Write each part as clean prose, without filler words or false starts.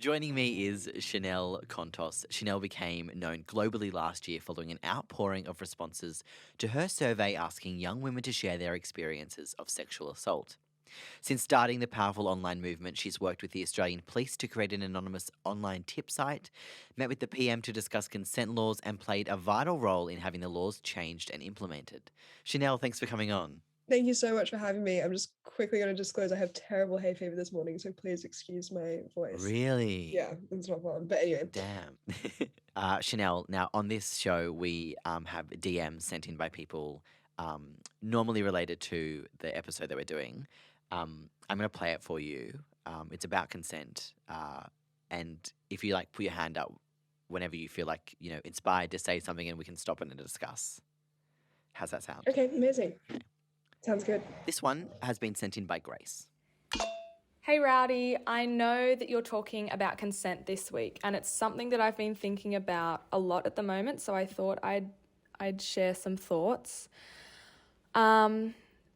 Joining me is Chanel Contos. Chanel became known globally last year following an outpouring of responses to her survey asking young women to share their experiences of sexual assault. Since starting the powerful online movement, she's worked with the Australian Police to create an anonymous online tip site, met with the PM to discuss consent laws, and played a vital role in having the laws changed and implemented. Chanel, thanks for coming on. Thank you so much for having me. I'm just quickly going to disclose I have terrible hay fever this morning, so please excuse my voice. Really? Yeah, it's not fun. But anyway. Damn. Chanel, now on this show, we have DMs sent in by people normally related to the episode that we're doing. I'm going to play it for you. It's about consent. And if you put your hand up whenever you feel inspired to say something and we can stop it and discuss. How's that sound? Okay, amazing. Sounds good. This one has been sent in by Grace. Hey Rowdy, I know that you're talking about consent this week, and it's something that I've been thinking about a lot at the moment, so I thought I'd share some thoughts.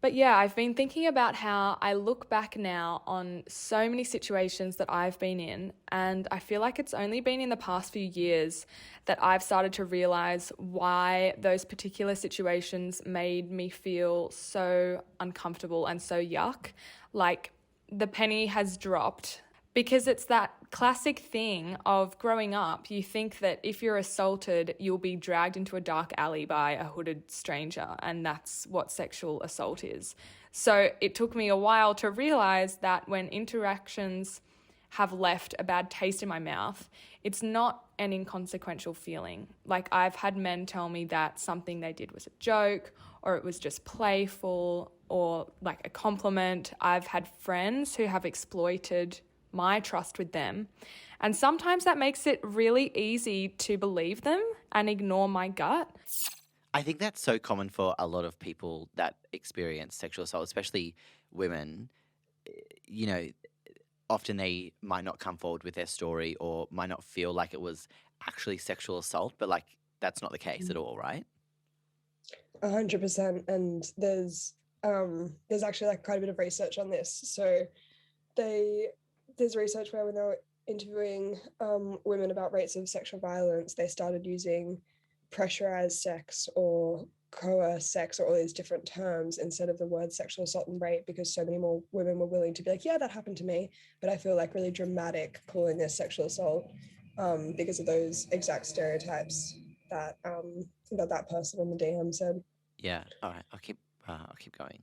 But yeah, I've been thinking about how I look back now on so many situations that I've been in, and I feel like it's only been in the past few years that I've started to realise why those particular situations made me feel so uncomfortable and so yuck. Like, the penny has dropped, because it's that classic thing of growing up. You think that if you're assaulted, you'll be dragged into a dark alley by a hooded stranger, and that's what sexual assault is. So it took me a while to realise that when interactions have left a bad taste in my mouth, it's not an inconsequential feeling. Like, I've had men tell me that something they did was a joke, or it was just playful, or like a compliment. I've had friends who have exploited my trust with them. And sometimes that makes it really easy to believe them and ignore my gut. I think that's so common for a lot of people that experience sexual assault, especially women. You know, often they might not come forward with their story or might not feel like it was actually sexual assault, but that's not the case at all, right? 100%. And there's actually quite a bit of research on this. So there's research where when they were interviewing women about rates of sexual violence, they started using pressurized sex or coerced sex or all these different terms instead of the word sexual assault and rape, because so many more women were willing to be like, yeah, that happened to me, but I feel really dramatic calling this sexual assault because of those exact stereotypes that that person on the DM said. Yeah. All right. I'll keep going.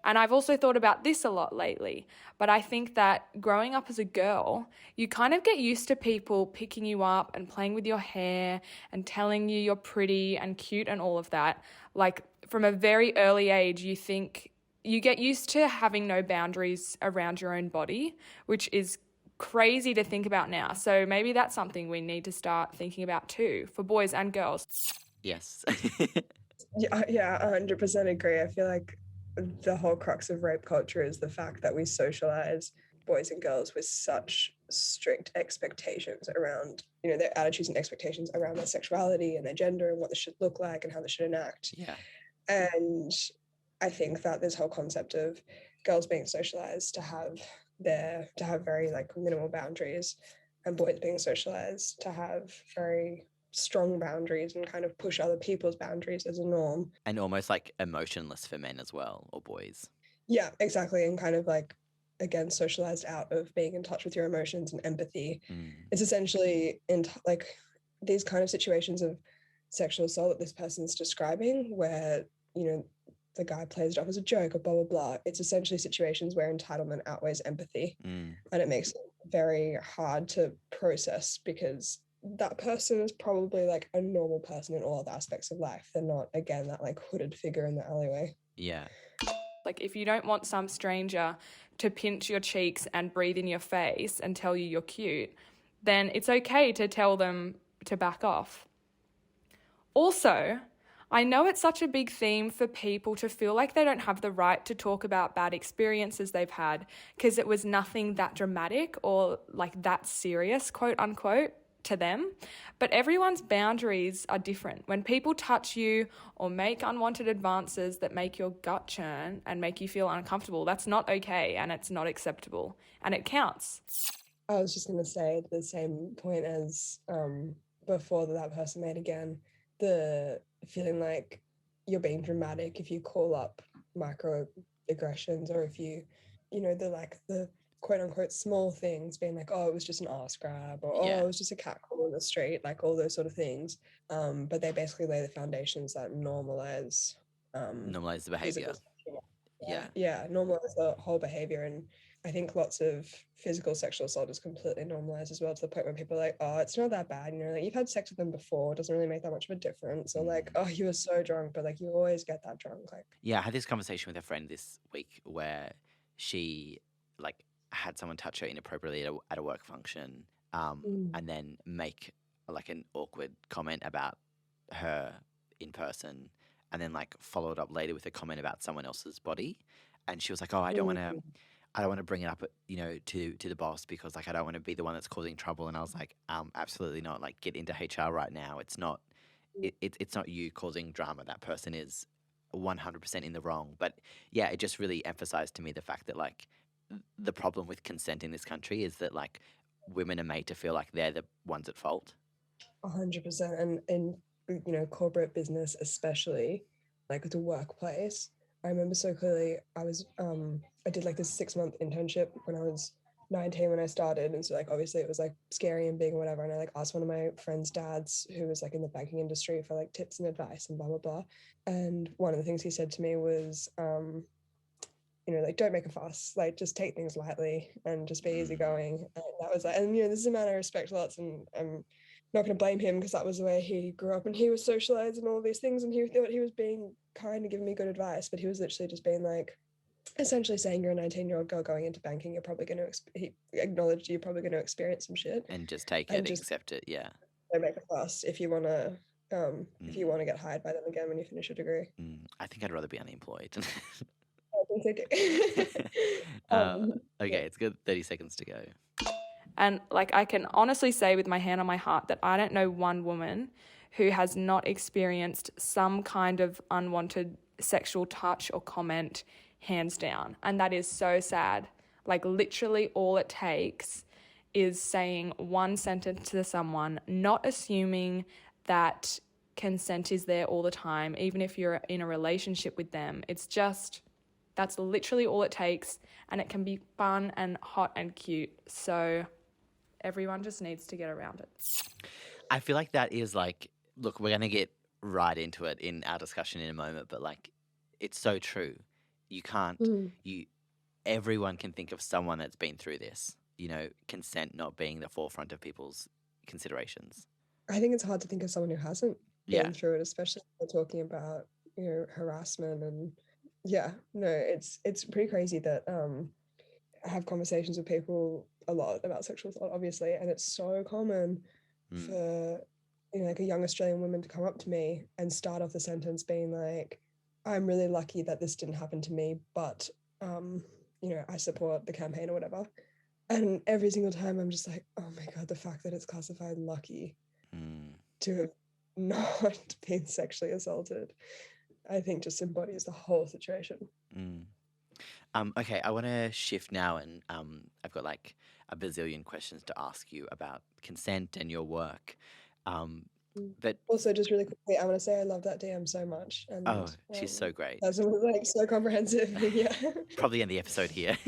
And I've also thought about this a lot lately, but I think that growing up as a girl, you kind of get used to people picking you up and playing with your hair and telling you you're pretty and cute and all of that. Like, from a very early age, you get used to having no boundaries around your own body, which is crazy to think about now. So maybe that's something we need to start thinking about too, for boys and girls. Yes. Yeah, 100% agree. I feel like the whole crux of rape culture is the fact that we socialize boys and girls with such strict expectations around, their attitudes and expectations around their sexuality and their gender and what they should look like and how they should enact. Yeah. And I think that this whole concept of girls being socialized to have very minimal boundaries, and boys being socialized to have very strong boundaries and kind of push other people's boundaries as a norm. And almost emotionless for men as well, or boys. Yeah, exactly. And kind of again, socialized out of being in touch with your emotions and empathy. It's essentially in these kind of situations of sexual assault that this person's describing, where, the guy plays it off as a joke or blah, blah, blah. It's essentially situations where entitlement outweighs empathy. And it makes it very hard to process, because that person is probably a normal person in all other aspects of life. They're not, again, that hooded figure in the alleyway. Yeah. If you don't want some stranger to pinch your cheeks and breathe in your face and tell you you're cute, then it's okay to tell them to back off. Also, I know it's such a big theme for people to feel like they don't have the right to talk about bad experiences they've had because it was nothing that dramatic or that serious, quote unquote, to them. But everyone's boundaries are different. When people touch you or make unwanted advances that make your gut churn and make you feel uncomfortable, that's not okay and it's not acceptable, and it counts. I was just gonna say the same point as before that person made again, the feeling like you're being dramatic if you call up microaggressions, or if you know, the quote unquote small things, being like, oh, it was just an ass grab, or oh, Yeah. it was just a cat call in the street, like all those sort of things. But they basically lay the foundations that normalize Normalize the behavior. physical sexual- Yeah. yeah, normalize the whole behavior. And I think lots of physical sexual assault is completely normalized as well, to the point where people are like, oh, it's not that bad, you know, like you've had sex with them before, it doesn't really make that much of a difference. Or like, oh, you were so drunk, but like you always get that drunk. Like, Yeah, I had this conversation with a friend this week where she like had someone touch her inappropriately at a work function, and then make like an awkward comment about her in person, and then like followed up later with a comment about someone else's body, and she was like, "Oh, I don't want to." I don't want to bring it up, you know, to the boss, because like I don't want to be the one that's causing trouble. And I was like, absolutely not. Like, get into HR right now. It's not, it's not you causing drama. That person is 100% in the wrong. But yeah, it just really emphasized to me the fact that like the problem with consent in this country is that like women are made to feel like they're the ones at fault. 100%. And in, you know, corporate business especially, like the workplace, I remember so clearly, I did like this 6-month internship when I was 19 when I started. And so like obviously it was like scary and big or whatever. And I like asked one of my friend's dads who was like in the banking industry for like tips and advice and blah blah blah. And one of the things he said to me was, you know, like don't make a fuss, like just take things lightly and just be easygoing. And that was like, and you know, this is a man I respect lots, and I'm not going to blame him because that was the way he grew up and he was socialized and all these things, and he thought he was being kind and giving me good advice, but he was literally just being like, essentially saying, you're a 19-year-old girl going into banking, you're probably going to he acknowledged you're probably going to experience some shit, And just take and it, just accept it. Yeah. don't make a fuss if you want to get hired by them again when you finish your degree. I think I'd rather be unemployed. I think they do. Okay, it's good. 30 seconds to go. And like I can honestly say with my hand on my heart that I don't know one woman who has not experienced some kind of unwanted sexual touch or comment, hands down. And that is so sad. Like literally all it takes is saying one sentence to someone, not assuming that consent is there all the time, even if you're in a relationship with them. It's just, that's literally all it takes, and it can be fun and hot and cute. So everyone just needs to get around it. I feel like that is like, look, we're going to get right into it in our discussion in a moment, but like, it's so true. You can't, everyone can think of someone that's been through this, you know, consent not being the forefront of people's considerations. I think it's hard to think of someone who hasn't been through it, especially when we're talking about, you know, harassment. And it's pretty crazy that I have conversations with people a lot about sexual assault, obviously, and it's so common for, you know, like a young Australian woman to come up to me and start off the sentence being like, I'm really lucky that this didn't happen to me, but you know, I support the campaign or whatever. And every single time I'm just like, oh my God, the fact that it's classified lucky to have not been sexually assaulted, I think just embodies the whole situation. Okay, I want to shift now, and I've got like a bazillion questions to ask you about consent and your work. But also, just really quickly, I want to say I love that DM so much. And she's so great. That was like so comprehensive. Yeah. Probably end the episode here.